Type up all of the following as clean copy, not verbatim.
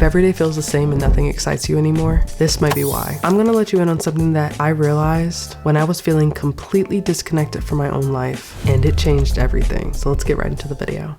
If every day feels the same and nothing excites you anymore, this might be why. I'm gonna let you in on something that I realized when I was feeling completely disconnected from my own life, and it changed everything. So let's get right into the video.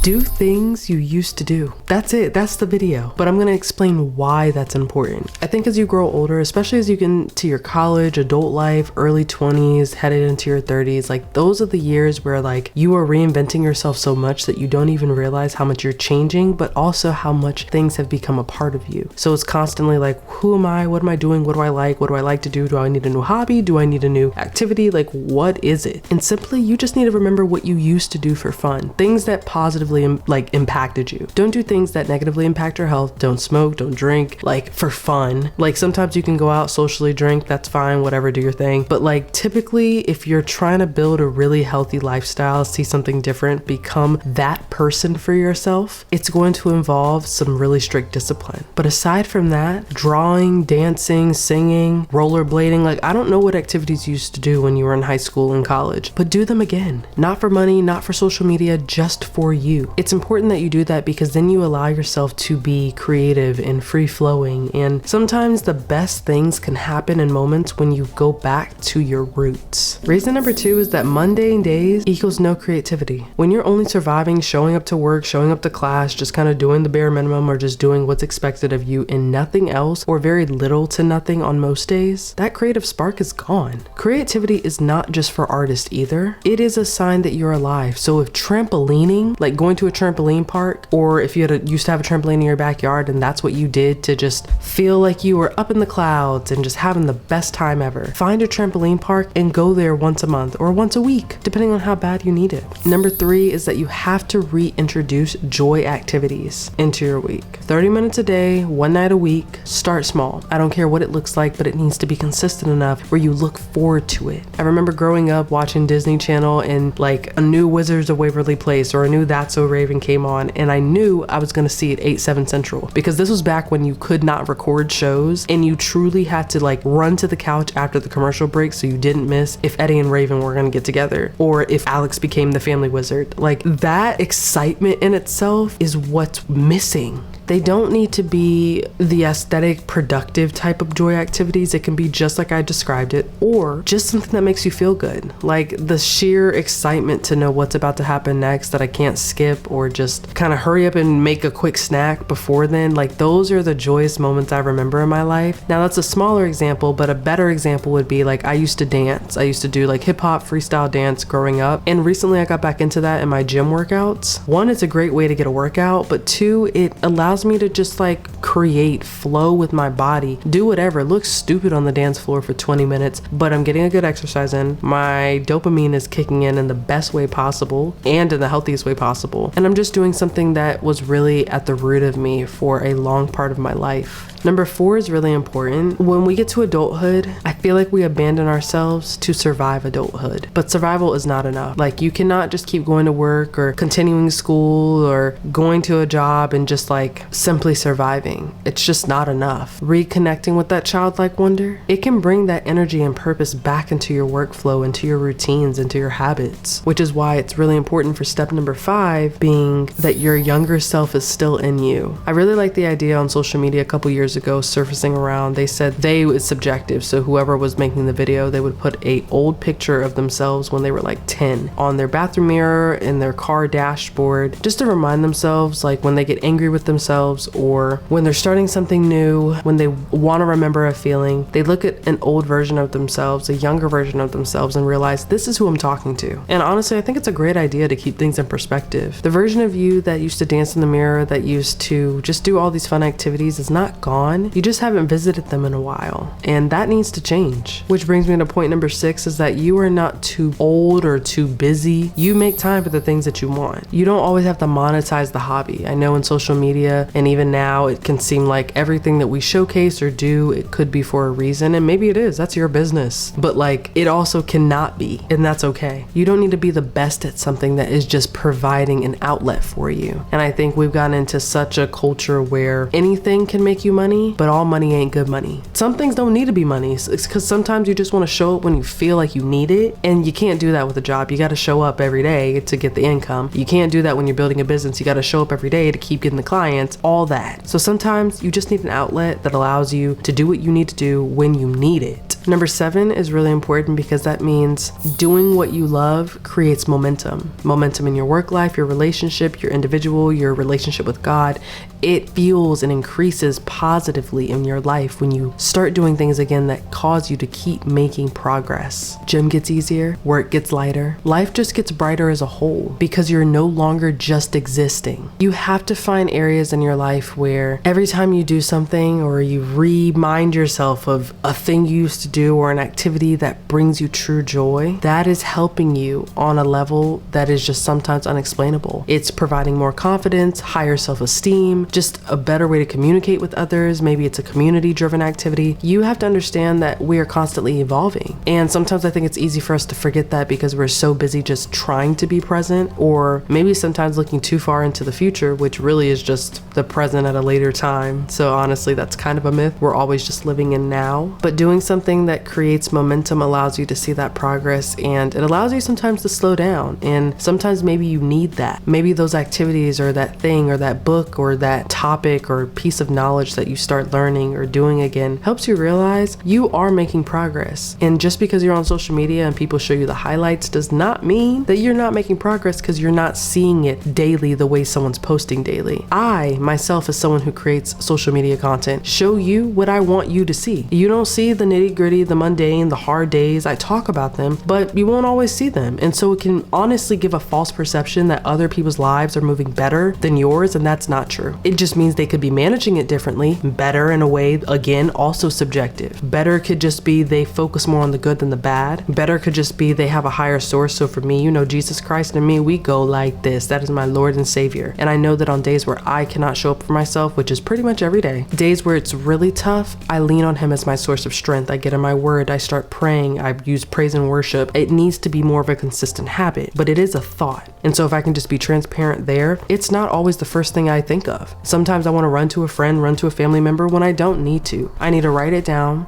Do things you used to do. That's it, that's the video. But I'm gonna explain why that's important. I think as you grow older, especially as you get into your college, adult life, early 20s, headed into your 30s, like those are the years where like you are reinventing yourself so much that you don't even realize how much you're changing, but also how much things have become a part of you. So it's constantly like, who am I? What am I doing? What do I like? What do I like to do? Do I need a new hobby? Do I need a new activity? Like, what is it? And simply, you just need to remember what you used to do for fun. Things that positively impacted you. Don't do things that negatively impact your health. Don't smoke, don't drink, like for fun. Like sometimes you can go out, socially drink, that's fine, whatever, do your thing. But like typically if you're trying to build a really healthy lifestyle, see something different, become that person for yourself, it's going to involve some really strict discipline. But aside from that, drawing, dancing, singing, rollerblading, like I don't know what activities you used to do when you were in high school and college, but do them again. Not for money, not for social media, just for you. It's important that you do that because then you allow yourself to be creative and free flowing. And sometimes the best things can happen in moments when you go back to your roots. Reason number 2 is that mundane days equals no creativity. When you're only surviving, showing up to work, showing up to class, just kind of doing the bare minimum or just doing what's expected of you and nothing else or very little to nothing on most days, that creative spark is gone. Creativity is not just for artists either. It is a sign that you're alive. So if trampolining, like going to a trampoline park, or if you used to have a trampoline in your backyard and that's what you did to just feel like you were up in the clouds and just having the best time ever, find a trampoline park and go there once a month or once a week, depending on how bad you need it. Number 3 is that you have to reintroduce joy activities into your week. 30 minutes a day, one night a week, start small. I don't care what it looks like, but it needs to be consistent enough where you look forward to it. I remember growing up watching Disney Channel and like a new Wizards of Waverly Place or a new That's So Raven came on, and I knew I was going to see it 8/7 Central because this was back when you could not record shows and you truly had to like run to the couch after the commercial break so you didn't miss if Eddie and Raven were going to get together or if Alex became the family wizard. Like that excitement in itself is what's missing. They don't need to be the aesthetic, productive type of joy activities. It can be just like I described it, or just something that makes you feel good. Like the sheer excitement to know what's about to happen next that I can't skip, or just kind of hurry up and make a quick snack before then. Like those are the joyous moments I remember in my life. Now that's a smaller example, but a better example would be like I used to dance. I used to do like hip hop freestyle dance growing up. And recently I got back into that in my gym workouts. 1, it's a great way to get a workout, but 2, it allows me to just like create flow with my body, do whatever, look stupid on the dance floor for 20 minutes, but I'm getting a good exercise in. My dopamine is kicking in the best way possible and in the healthiest way possible. And I'm just doing something that was really at the root of me for a long part of my life. Number 4 is really important. When we get to adulthood, I feel like we abandon ourselves to survive adulthood, but survival is not enough. Like you cannot just keep going to work or continuing school or going to a job and just like simply surviving. It's just not enough. Reconnecting with that childlike wonder, it can bring that energy and purpose back into your workflow, into your routines, into your habits, which is why it's really important for step number 5 being that your younger self is still in you. I really like the idea on social media a couple years ago surfacing around. They said it's subjective, so whoever was making the video, they would put a old picture of themselves when they were like 10 on their bathroom mirror, in their car dashboard, just to remind themselves like when they get angry with themselves or when they're starting something new, when they want to remember a feeling, they look at an old version of themselves, a younger version of themselves, and realize this is who I'm talking to. And honestly, I think it's a great idea to keep things in perspective. The version of you that used to dance in the mirror, that used to just do all these fun activities is not gone. You just haven't visited them in a while, and that needs to change. Which brings me to point number 6 is that you are not too old or too busy. You make time for the things that you want. You don't always have to monetize the hobby. I know in social media and even now it can seem like everything that we showcase or do, it could be for a reason, and maybe it is. That's your business. But like it also cannot be, and that's okay. You don't need to be the best at something that is just providing an outlet for you. And I think we've gotten into such a culture where anything can make you money money, but all money ain't good money. Some things don't need to be money. It's because sometimes you just want to show up when you feel like you need it, and you can't do that with a job. You got to show up every day to get the income. You can't do that when you're building a business. You got to show up every day to keep getting the clients, all that. So sometimes you just need an outlet that allows you to do what you need to do when you need it. Number 7 is really important because that means doing what you love creates momentum. Momentum in your work life, your relationship, your individual, your relationship with God. It fuels and increases positively in your life when you start doing things again that cause you to keep making progress. Gym gets easier, work gets lighter, life just gets brighter as a whole because you're no longer just existing. You have to find areas in your life where every time you do something or you remind yourself of a thing you used to do or an activity that brings you true joy, that is helping you on a level that is just sometimes unexplainable. It's providing more confidence, higher self-esteem, just a better way to communicate with others. Maybe it's a community-driven activity. You have to understand that we are constantly evolving. And sometimes I think it's easy for us to forget that because we're so busy just trying to be present, or maybe sometimes looking too far into the future, which really is just the present at a later time. So honestly, that's kind of a myth. We're always just living in now. But doing something that creates momentum allows you to see that progress, and it allows you sometimes to slow down. And sometimes maybe you need that. Maybe those activities or that thing or that book or that topic or piece of knowledge that you start learning or doing again helps you realize you are making progress. And just because you're on social media and people show you the highlights does not mean that you're not making progress because you're not seeing it daily the way someone's posting daily. I, myself, as someone who creates social media content, show you what I want you to see. You don't see the nitty-gritty, the mundane, the hard days. I talk about them, but you won't always see them. And so it can honestly give a false perception that other people's lives are moving better than yours, and that's not true. It just means they could be managing it differently. Better in a way, again, also subjective. Better could just be they focus more on the good than the bad. Better could just be they have a higher source. So for me, Jesus Christ and me, we go like this. That is my Lord and Savior. And I know that on days where I cannot show up for myself, which is pretty much every day, days where it's really tough, I lean on Him as my source of strength. I get in my word, I start praying, I use praise and worship. It needs to be more of a consistent habit, but it is a thought. And so if I can just be transparent there, it's not always the first thing I think of. Sometimes I want to run to a friend, run to a family member when I don't need to. I need to write it down,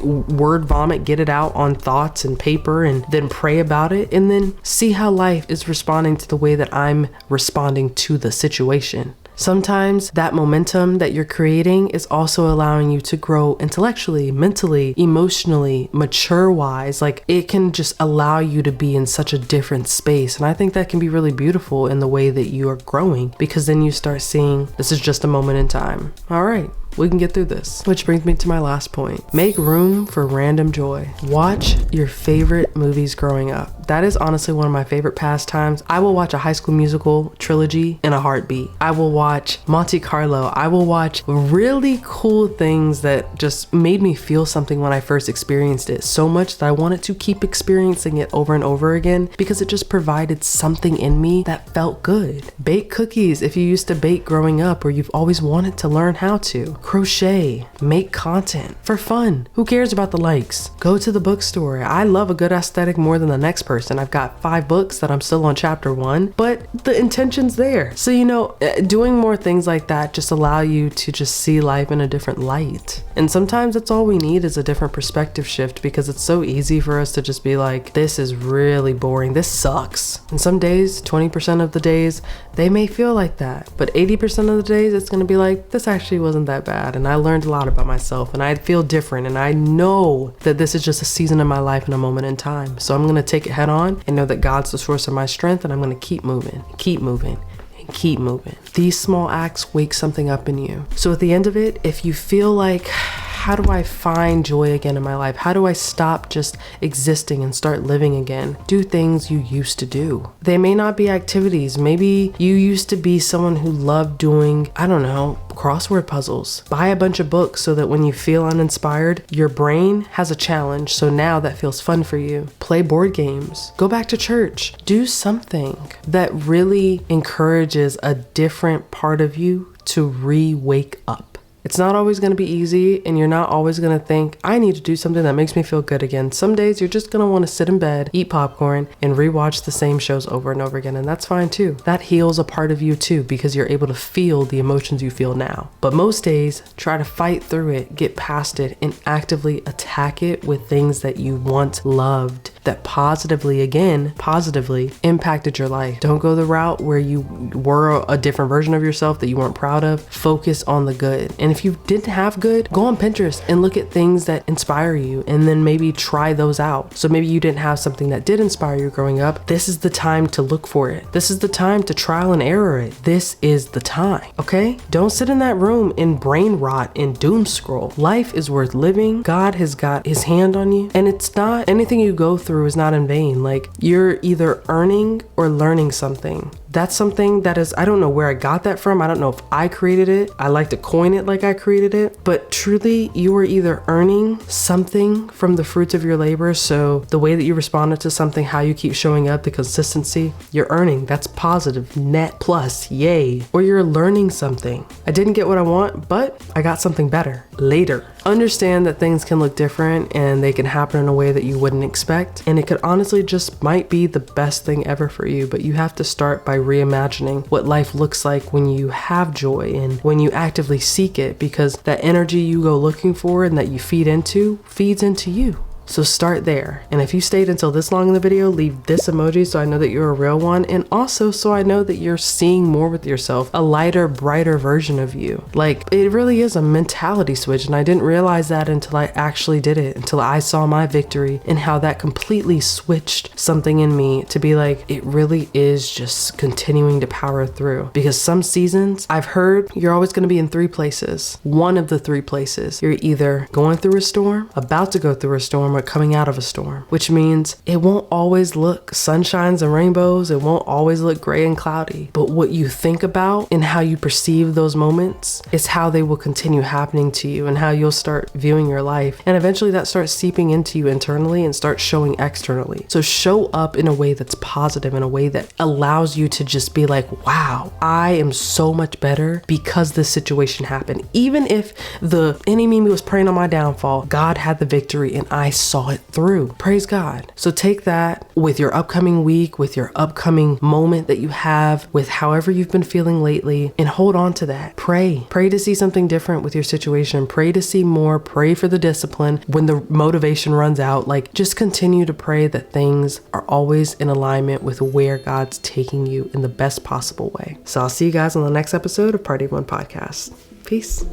word vomit, get it out on thoughts and paper, and then pray about it, and then see how life is responding to the way that I'm responding to the situation. Sometimes that momentum that you're creating is also allowing you to grow intellectually, mentally, emotionally, mature-wise. Like, it can just allow you to be in such a different space. And I think that can be really beautiful in the way that you are growing, because then you start seeing this is just a moment in time. All right, we can get through this. Which brings me to my last point. Make room for random joy. Watch your favorite movies growing up. That is honestly one of my favorite pastimes. I will watch a High School Musical trilogy in a heartbeat. I will watch Monte Carlo. I will watch really cool things that just made me feel something when I first experienced it, so much that I wanted to keep experiencing it over and over again because it just provided something in me that felt good. Bake cookies if you used to bake growing up or you've always wanted to learn how to. Crochet. Make content for fun. Who cares about the likes? Go to the bookstore. I love a good aesthetic more than the next person. I've got 5 books that I'm still on chapter 1, but the intention's there. So, doing more things like that just allow you to just see life in a different light. And sometimes that's all we need is a different perspective shift, because it's so easy for us to just be like, this is really boring. This sucks. And some days, 20% of the days, they may feel like that, but 80% of the days it's going to be like, this actually wasn't that bad. And I learned a lot about myself, and I feel different. And I know that this is just a season of my life and a moment in time. So I'm going to take it head on and know that God's the source of my strength, and I'm going to keep moving, keep moving. Keep moving. These small acts wake something up in you. So at the end of it, if you feel like, how do I find joy again in my life? How do I stop just existing and start living again? Do things you used to do. They may not be activities. Maybe you used to be someone who loved doing, crossword puzzles. Buy a bunch of books so that when you feel uninspired, your brain has a challenge. So now that feels fun for you. Play board games. Go back to church. Do something that really encourages a different part of you to re-wake up. It's not always going to be easy, and you're not always going to think, I need to do something that makes me feel good again. Some days you're just going to want to sit in bed, eat popcorn, and rewatch the same shows over and over again, and that's fine too. That heals a part of you too, because you're able to feel the emotions you feel now. But most days, try to fight through it, get past it, and actively attack it with things that you once loved, that positively impacted your life. Don't go the route where you were a different version of yourself that you weren't proud of. Focus on the good. And if you didn't have good, go on Pinterest and look at things that inspire you, and then maybe try those out. So maybe you didn't have something that did inspire you growing up. This is the time to look for it. This is the time to trial and error it. This is the time, okay? Don't sit in that room and brain rot and doom scroll. Life is worth living. God has got his hand on you, and it's not, anything you go through is not in vain. Like, you're either earning or learning something. That's something that is, I don't know where I got that from. I don't know if I created it. I like to coin it like I created it. But truly, you are either earning something from the fruits of your labor. So the way that you responded to something, how you keep showing up, the consistency, you're earning. That's positive, net plus, yay. Or you're learning something. I didn't get what I want, but I got something better later. Understand that things can look different and they can happen in a way that you wouldn't expect. And it could honestly just might be the best thing ever for you. But you have to start by reimagining what life looks like when you have joy and when you actively seek it, because that energy you go looking for and that you feed into feeds into you. So start there. And if you stayed until this long in the video, leave this emoji so I know that you're a real one, and also so I know that you're seeing more with yourself, a lighter, brighter version of you. Like, it really is a mentality switch, and I didn't realize that until I actually did it, until I saw my victory and how that completely switched something in me to be like, it really is just continuing to power through. Because some seasons, I've heard you're always going to be in three places. One of the three places, you're either going through a storm, about to go through a storm, or coming out of a storm, which means it won't always look sunshines and rainbows. It won't always look gray and cloudy, but what you think about and how you perceive those moments is how they will continue happening to you and how you'll start viewing your life. And eventually that starts seeping into you internally and starts showing externally. So show up in a way that's positive, in a way that allows you to just be like, wow, I am so much better because this situation happened. Even if the enemy was preying on my downfall, God had the victory and I saw it through. Praise God. So take that with your upcoming week, with your upcoming moment that you have, with however you've been feeling lately, and hold on to that. Pray to see something different with your situation. Pray to see more. Pray for the discipline when the motivation runs out. Like, just continue to pray that things are always in alignment with where God's taking you in the best possible way. So I'll see you guys on the next episode of Party One Podcast. Peace.